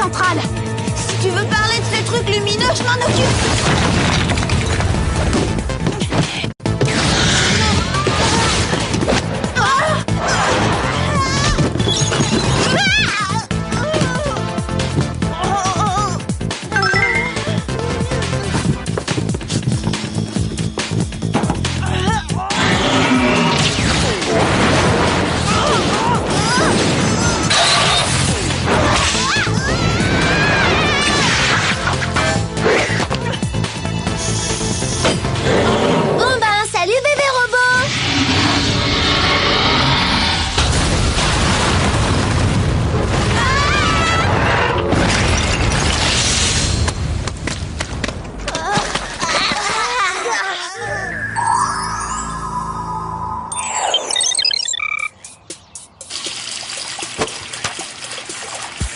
centrale. Si tu veux parler de ces trucs lumineux, je m'en occupe.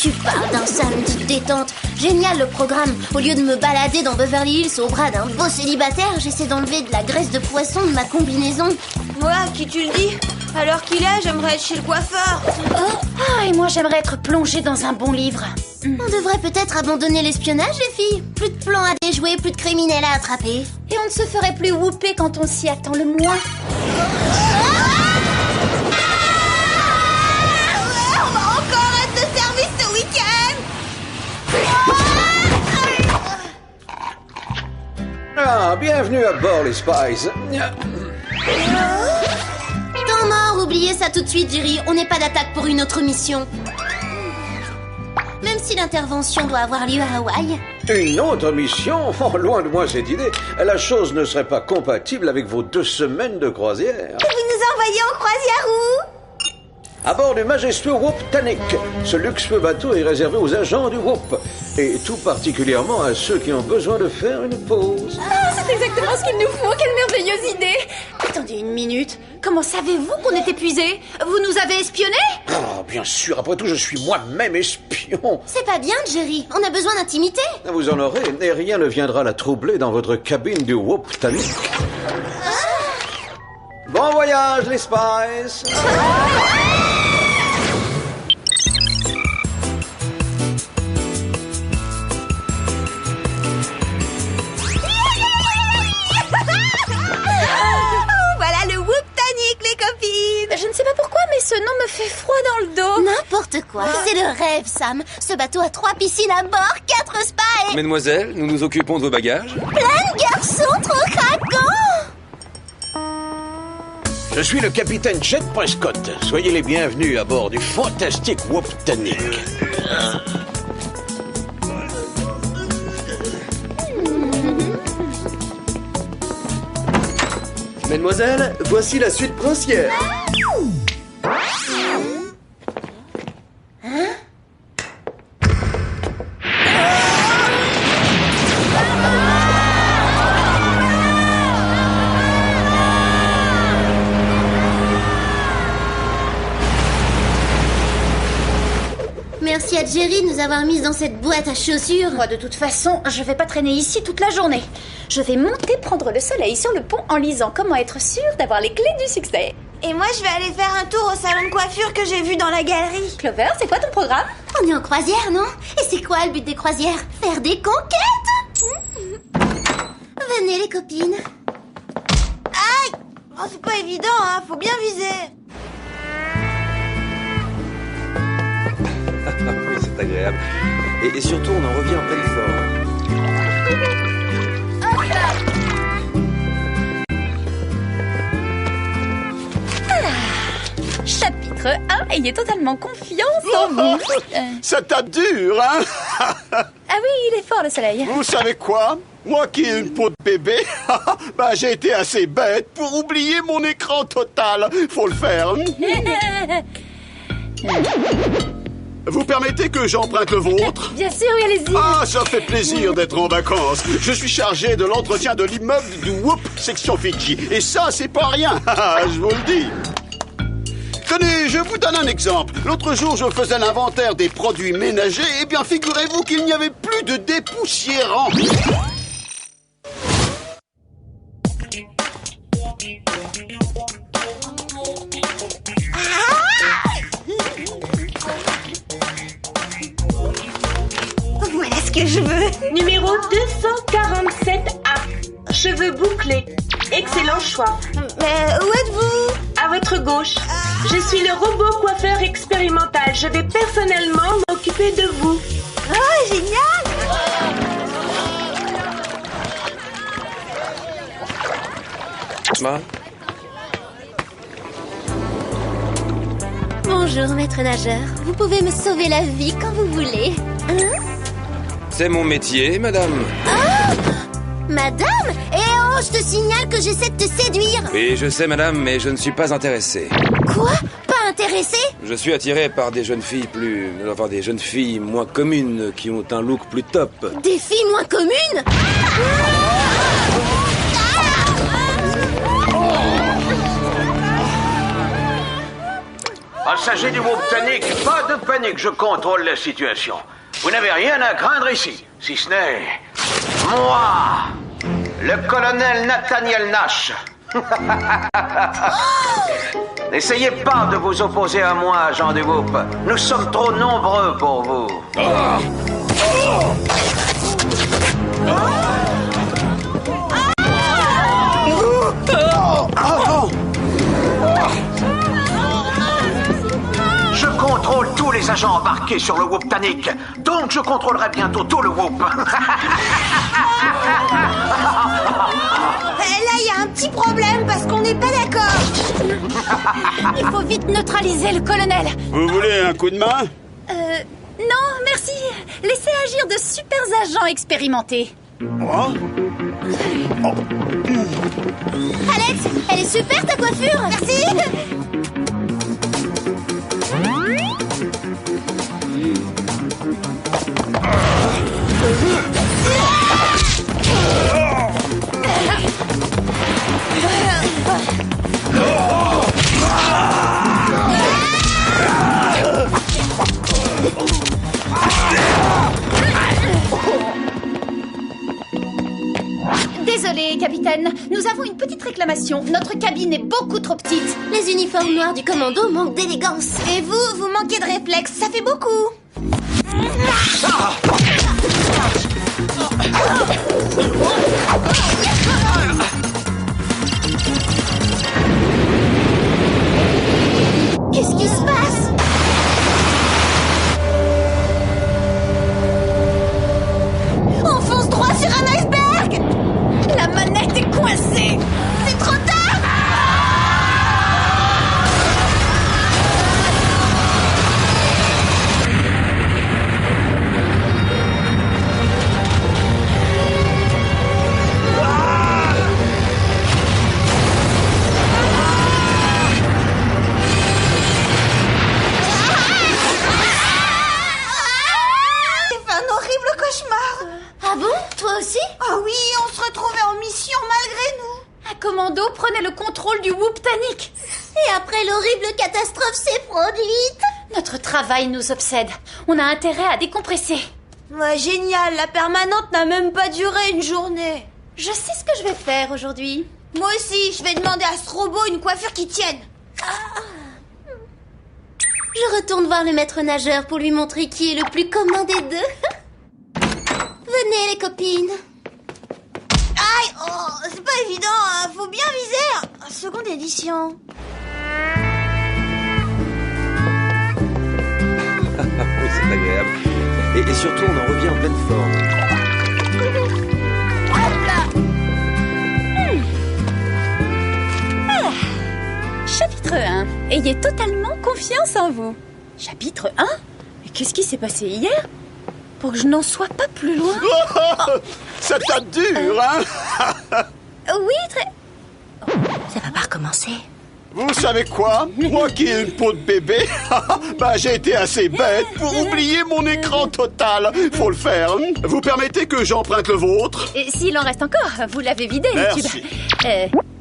Tu parles d'un samedi de détente. Génial le programme. Au lieu de me balader dans Beverly Hills au bras d'un beau célibataire, j'essaie d'enlever de la graisse de poisson de ma combinaison. Moi, qui tu le dis? À l'heure qu'il est, j'aimerais être chez le coiffeur. Et moi j'aimerais être plongée dans un bon livre. On devrait peut-être abandonner l'espionnage, les filles. Plus de plans à déjouer, plus de criminels à attraper. Et on ne se ferait plus whooper quand on s'y attend le moins. On va encore être de service ce week-end. Ah, bienvenue à bord, les Spies. Temps mort, oubliez ça tout de suite, Jerry. On n'est pas d'attaque pour une autre mission. Même si l'intervention doit avoir lieu à Hawaï. Une autre mission? Oh, loin de moi cette idée. La chose ne serait pas compatible avec vos 2 semaines de croisière. Et vous nous envoyez en croisière où? À bord du majestueux Whoop-Tanic. Ce luxueux bateau est réservé aux agents du Whoop. Et tout particulièrement à ceux qui ont besoin de faire une pause. C'est exactement ce qu'il nous faut. Quelle merveilleuse idée. Attendez une minute. Comment savez-vous qu'on est épuisés? Vous nous avez espionnés? Oh, bien sûr, après tout, je suis moi-même espion. C'est pas bien, Jerry. On a besoin d'intimité. Vous en aurez, et rien ne viendra la troubler dans votre cabine du Whoop-Tanic. Bon voyage, les Spies. Voilà le Whoop-Tanic, les copines. Je ne sais pas pourquoi, mais ce nom me fait froid dans le dos. N'importe quoi. C'est le rêve, Sam. Ce bateau a 3 piscines à bord, 4 spas et... Mesdemoiselles, nous nous occupons de vos bagages. plein de garçons trop craquants. Je suis le capitaine Jet Prescott. Soyez les bienvenus à bord du fantastique Whoop-Tanic. Mesdemoiselles, voici la suite princière. Merci à Jerry de nous avoir mis dans cette boîte à chaussures. Moi, de toute façon, je vais pas traîner ici toute la journée. Je vais monter prendre le soleil sur le pont en lisant Comment être sûr d'avoir les clés du succès. Et moi, je vais aller faire un tour au salon de coiffure que j'ai vu dans la galerie. Clover, c'est quoi ton programme? On est en croisière, non? Et c'est quoi le but des croisières? Faire des conquêtes? Venez, les copines. Aïe! Oh, c'est pas évident, hein. Faut bien viser. Oui, c'est agréable. Et surtout, on en revient en pleine forme. Chapitre 1, ayez totalement confiance en vous. Ça tape dur, hein? Ah oui, il est fort le soleil. Vous savez quoi? Moi qui ai une peau de bébé, j'ai été assez bête pour oublier mon écran total. Faut le faire. Vous permettez que j'emprunte le vôtre? Bien sûr, oui, allez-y. Ah, ça fait plaisir d'être en vacances. Je suis chargé de l'entretien de l'immeuble du Whoop, section Fidji. Et ça, c'est pas rien, je vous le dis. Tenez, je vous donne un exemple. L'autre jour, je faisais l'inventaire des produits ménagers. Eh bien, figurez-vous qu'il n'y avait plus de dépoussiérants. numéro 247A. Cheveux bouclés. Excellent choix. Mais où êtes-vous? À votre gauche. Je suis le robot coiffeur expérimental. Je vais personnellement m'occuper de vous. Oh, génial! Ma, Bonjour, maître nageur. Vous pouvez me sauver la vie quand vous voulez. Hein? c'est mon métier, madame. Madame? Eh oh, je te signale que j'essaie de te séduire. Oui, je sais, madame, mais je ne suis pas intéressé. Quoi? Pas intéressé? Je suis attiré par des jeunes filles des jeunes filles moins communes qui ont un look plus top. Des filles moins communes? Passagers du Whoop Tannic, pas de panique, je contrôle la situation. Vous n'avez rien à craindre ici, si ce n'est... moi, le colonel Nathaniel Nash. N'essayez pas de vous opposer à moi, agent du Whoop. Nous sommes trop nombreux pour vous. Je contrôle tous les agents embarqués sur le Whoop Tannic, donc je contrôlerai bientôt tout le Whoop. Là, il y a un petit problème parce qu'on n'est pas d'accord. Il faut vite neutraliser le colonel. Vous voulez un coup de main? Non, merci. Laissez agir de super agents expérimentés. Oh. Alex, elle est super ta coiffure. Merci. Désolé, capitaine. Nous avons une petite réclamation. Notre cabine est beaucoup trop petite. Les uniformes noirs du commando manquent d'élégance. Et vous manquez de réflexe, ça fait beaucoup. Qu'est-ce qui se passe? On fonce droit sur un iceberg. La manette est coincée. C'est trop tard. C'est un horrible cauchemar. Ah bon? Toi aussi? Ah oui, on se retrouvait en mission malgré nous. Un commando prenait le contrôle du Whoop Tannic. Et après l'horrible catastrophe s'est produite. Notre travail nous obsède. On a intérêt à décompresser. Ouais, génial, la permanente n'a même pas duré une journée. Je sais ce que je vais faire aujourd'hui. Moi aussi, je vais demander à ce robot une coiffure qui tienne. Je retourne voir le maître nageur pour lui montrer qui est le plus commun des deux. Venez les copines. Aïe, oh, c'est pas évident, hein, faut bien viser. Seconde édition. Oui, c'est agréable. Et surtout, on en revient en pleine forme. Chapitre 1. Ayez totalement confiance en vous. Chapitre 1? Mais qu'est-ce qui s'est passé hier? Pour que je n'en sois pas plus loin. Ça tape dur, hein? Oui, très... Ça va pas recommencer. Vous savez quoi? Moi qui ai une peau de bébé, j'ai été assez bête pour oublier mon écran total. Faut le faire. Hein? Vous permettez que j'emprunte le vôtre? Et s'il en reste encore, vous l'avez vidé, le Merci. tube.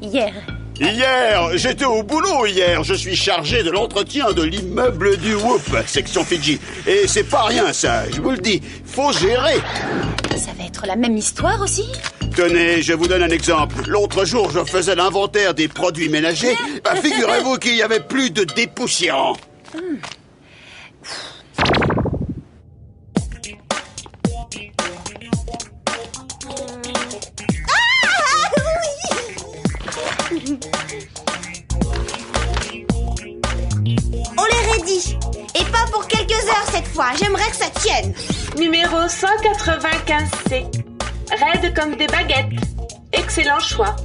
Hier. Hier, j'étais au boulot hier. Je suis chargé de l'entretien de l'immeuble du Whoop, section Fidji. Et c'est pas rien, ça, je vous le dis. Faut gérer. Ça va être la même histoire aussi? Tenez, je vous donne un exemple. L'autre jour, je faisais l'inventaire des produits ménagers. Figurez-vous qu'il y avait plus de dépoussiérants. On les raidit. Et pas pour quelques heures cette fois. J'aimerais que ça tienne. Numéro 195C. Raide comme des baguettes. Excellent choix.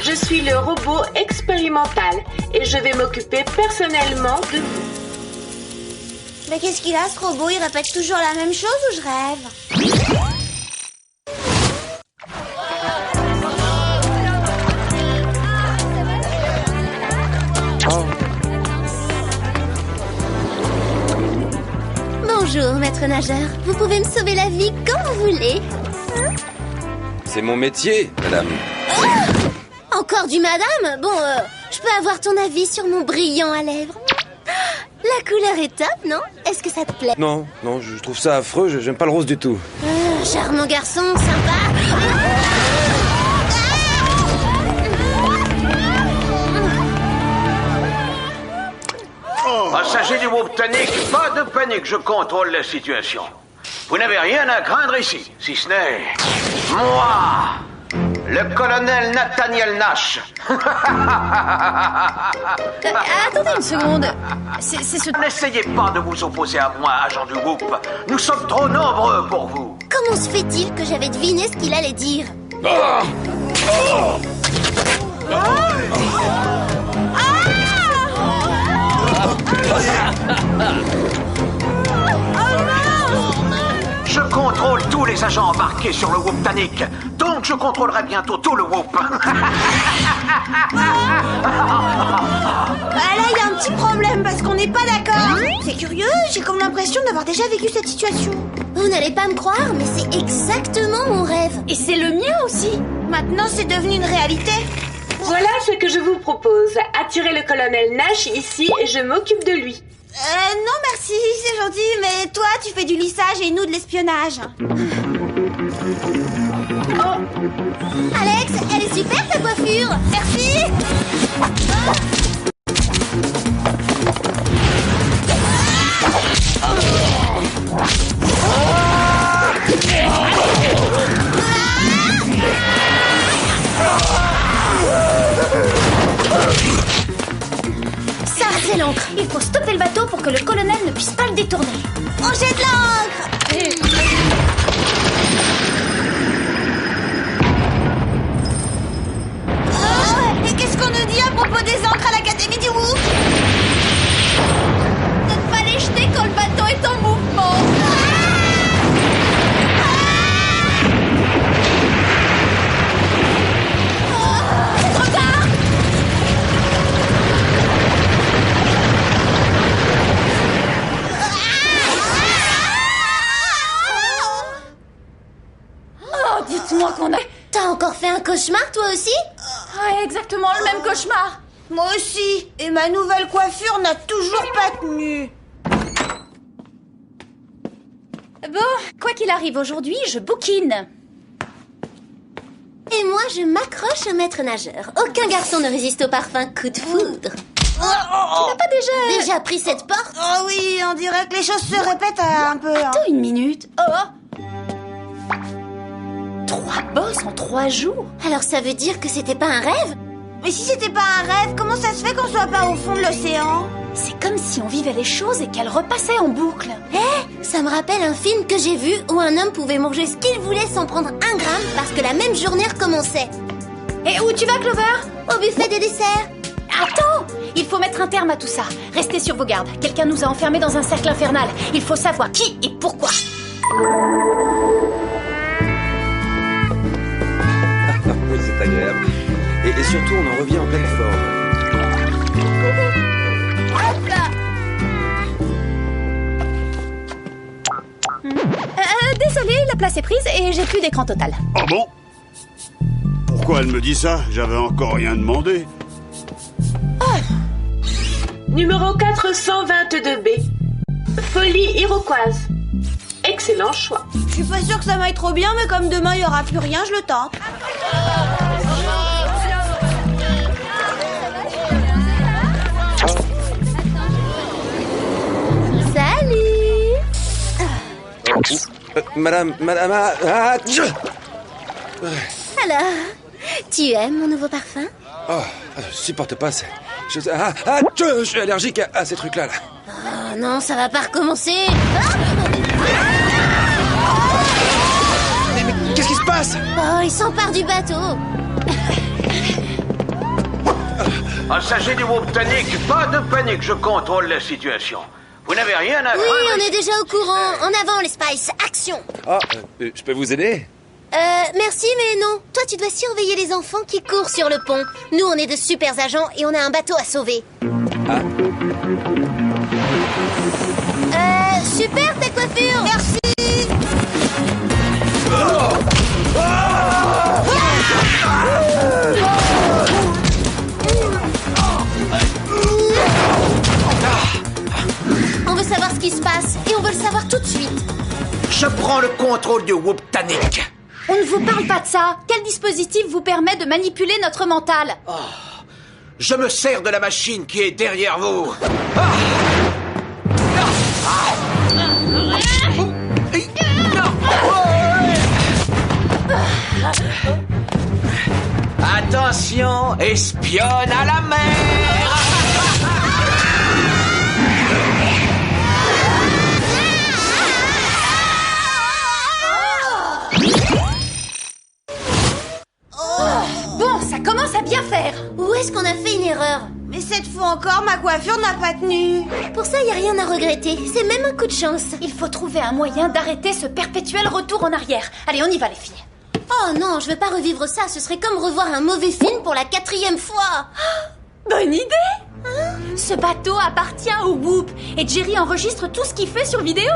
Je suis le robot expérimental et je vais m'occuper personnellement de vous. Mais qu'est-ce qu'il a ce robot? Il répète toujours la même chose ou je rêve? Bonjour, maître nageur. Vous pouvez me sauver la vie quand vous voulez. Hein? C'est mon métier, madame. Encore du madame? Bon, je peux avoir ton avis sur mon brillant à lèvres? La couleur est top, non? Est-ce que ça te plaît? Non, je trouve ça affreux, j'aime pas le rose du tout. Charmant garçon, sympa. Passagers du Whoop Tonic, pas de panique, je contrôle la situation. Vous n'avez rien à craindre ici, si ce n'est... moi, le colonel Nathaniel Nash. Attendez une seconde. C'est ce... N'essayez pas de vous opposer à moi, agent du Whoop. Nous sommes trop nombreux pour vous. Comment se fait-il que j'avais deviné ce qu'il allait dire? Je contrôle tous les agents embarqués sur le Whoop Tonic. Donc je contrôlerai bientôt tout le Whoop. Là, il y a un petit problème parce qu'on n'est pas d'accord. C'est curieux, j'ai comme l'impression d'avoir déjà vécu cette situation. Vous n'allez pas me croire, mais c'est exactement mon rêve. Et c'est le mien aussi. Maintenant, c'est devenu une réalité. Voilà ce que je vous propose. Attirez le colonel Nash ici et je m'occupe de lui. Non merci, c'est gentil, mais toi, tu fais du lissage et nous de l'espionnage. Alex, elle est super ta coiffure. Merci. Ça, c'est l'encre. Il faut stopper le bateau pour que le colonel ne puisse pas le détourner. On jette l'encre. Et qu'est-ce qu'on nous dit à propos des encres à l'Académie du Whoop? De ne pas les jeter quand le bateau est en mouvement. Trop tard. Oh, dites-moi qu'on a... T'as encore fait un cauchemar, toi aussi? Ouais, exactement le même cauchemar. Moi aussi. Et ma nouvelle coiffure n'a toujours pas tenu. Bon, quoi qu'il arrive aujourd'hui, je bouquine. Et moi, je m'accroche au maître nageur. Aucun garçon ne résiste au parfum coup de foudre. Tu n'as pas Déjà pris cette porte? Oh oui, on dirait que les choses se répètent un peu. Hein. Attends une minute. Oh 3 bosses en 3 jours. Alors ça veut dire que c'était pas un rêve? Mais si c'était pas un rêve, comment ça se fait qu'on soit pas au fond de l'océan? C'est comme si on vivait les choses et qu'elles repassaient en boucle. Ça me rappelle un film que j'ai vu où un homme pouvait manger ce qu'il voulait sans prendre un gramme parce que la même journée recommençait. Et où tu vas, Clover? Au buffet des desserts. Attends! Il faut mettre un terme à tout ça. Restez sur vos gardes. Quelqu'un nous a enfermés dans un cercle infernal. Il faut savoir qui et pourquoi. Oui, c'est agréable. Et surtout, on en revient en pleine forme. Désolée, la place est prise et j'ai plus d'écran total. Ah bon? Pourquoi elle me dit ça? J'avais encore rien demandé. Numéro 422B. Folie iroquoise. Excellent choix. Je suis pas sûre que ça m'aille trop bien, mais comme demain il y aura plus rien, je le tente. Salut. Madame, Alors, tu aimes mon nouveau parfum? oh, Je supporte pas ça. Je suis allergique à ces trucs-là. Là. Oh non, ça va pas recommencer. Mais qu'est-ce qui se passe? Oh, il s'empare du bateau. Passagers du Whoop-Tonic, pas de panique, je contrôle la situation. Vous n'avez rien à craindre. Oui, on est déjà au courant. En avant, les Spice, action. Ah, je peux vous aider? Merci, mais non. Toi, tu dois surveiller les enfants qui courent sur le pont. Nous, on est de super agents et on a un bateau à sauver. Ah. Super ta coiffure. Merci. On veut savoir ce qui se passe et on veut le savoir tout de suite. Je prends le contrôle du Whoop-Tonic. On ne vous parle pas de ça. Quel dispositif vous permet de manipuler notre mental? Je me sers de la machine qui est derrière vous. Attention, espionne à la mer. Bon, ça commence à bien faire. Où est-ce qu'on a fait une erreur? Mais cette fois encore, ma coiffure n'a pas tenu. Pour ça, y a rien à regretter. C'est même un coup de chance. Il faut trouver un moyen d'arrêter ce perpétuel retour en arrière. Allez, on y va les filles. Oh non, je veux pas revivre ça. Ce serait comme revoir un mauvais film pour la 4e fois. Bonne idée. Ce bateau appartient au Whoop et Jerry enregistre tout ce qu'il fait sur vidéo.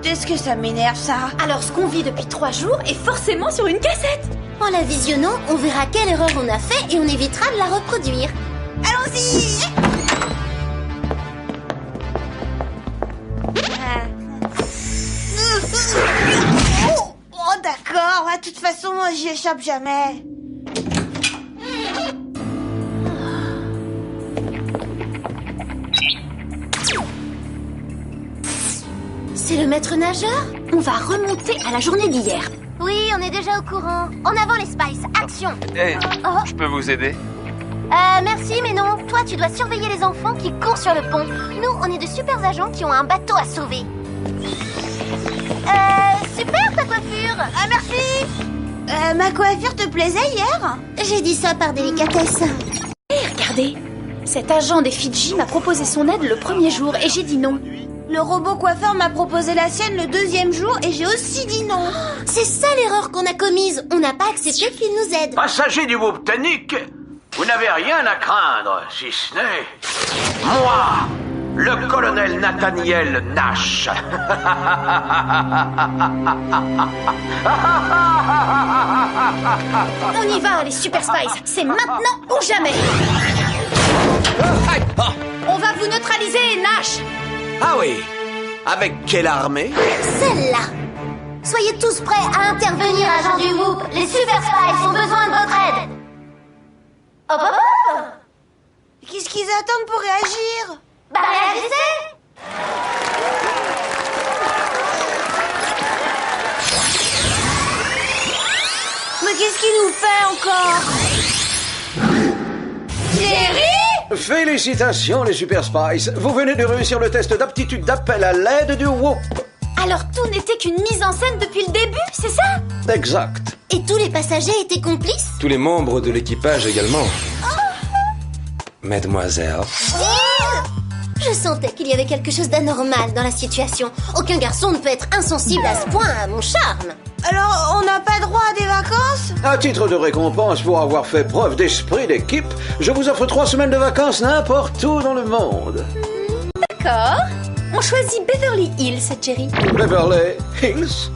Qu'est-ce que ça m'énerve, ça? Alors ce qu'on vit depuis 3 jours est forcément sur une cassette. En la visionnant, on verra quelle erreur on a fait et on évitera de la reproduire. Allons-y. Oh, d'accord. De toute façon, j'y échappe jamais. C'est le maître nageur? On va remonter à la journée d'hier. Oui, on est déjà au courant. En avant les Spice, action. Hey, Oh. je peux vous aider? Merci, mais non. Toi, tu dois surveiller les enfants qui courent sur le pont. Nous, on est de super agents qui ont un bateau à sauver. Super ta coiffure. Ah, merci. Ma coiffure te plaisait hier? J'ai dit ça par délicatesse. Hé, regardez. Cet agent des Fidji m'a proposé son aide le premier jour et j'ai dit non. Le robot coiffeur m'a proposé la sienne le 2e jour et j'ai aussi dit non. C'est ça l'erreur qu'on a commise. On n'a pas accepté qu'il nous aide. Passagers du Whoop-Tonic, vous n'avez rien à craindre, si ce n'est moi, le colonel Nathaniel Nash. On y va, les Super Spice. C'est maintenant ou jamais. On va vous neutraliser, Nash. Ah oui, avec quelle armée? Celle-là. Soyez tous prêts à intervenir, agents du Whoop. Les Super Spice ont besoin de votre aide. Hop, hop, hop. Qu'est-ce qu'ils attendent pour réagir? Bah, réagissez. Mais qu'est-ce qu'il nous fait encore? Jerry? Félicitations les Super Spice, vous venez de réussir le test d'aptitude d'appel à l'aide du Whoop. Alors tout n'était qu'une mise en scène depuis le début, c'est ça? Exact. Et tous les passagers étaient complices? Tous les membres de l'équipage également. Mademoiselle. Je sentais qu'il y avait quelque chose d'anormal dans la situation. Aucun garçon ne peut être insensible à ce point à mon charme. Alors, on n'a pas droit à des vacances? À titre de récompense pour avoir fait preuve d'esprit d'équipe, je vous offre 3 semaines de vacances n'importe où dans le monde. D'accord. On choisit Beverly Hills, Jerry. Beverly Hills?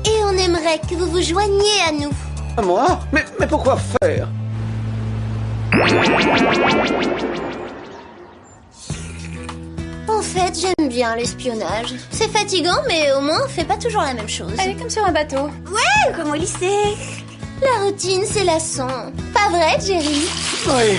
Et on aimerait que vous vous joigniez à nous. À moi? Mais pourquoi faire? En fait, j'aime bien l'espionnage. C'est fatigant, mais au moins on fait pas toujours la même chose. Elle est comme sur un bateau. Ouais, comme au lycée. La routine, c'est lassant. Pas vrai, Jerry? Oui.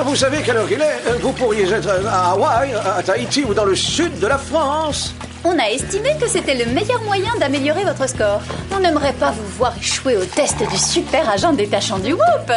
Vous savez quelle heure il est? Vous pourriez être à Hawaï, à Tahiti ou dans le sud de la France. On a estimé que c'était le meilleur moyen d'améliorer votre score. On n'aimerait pas vous voir échouer au test du super agent détachant du Whoop.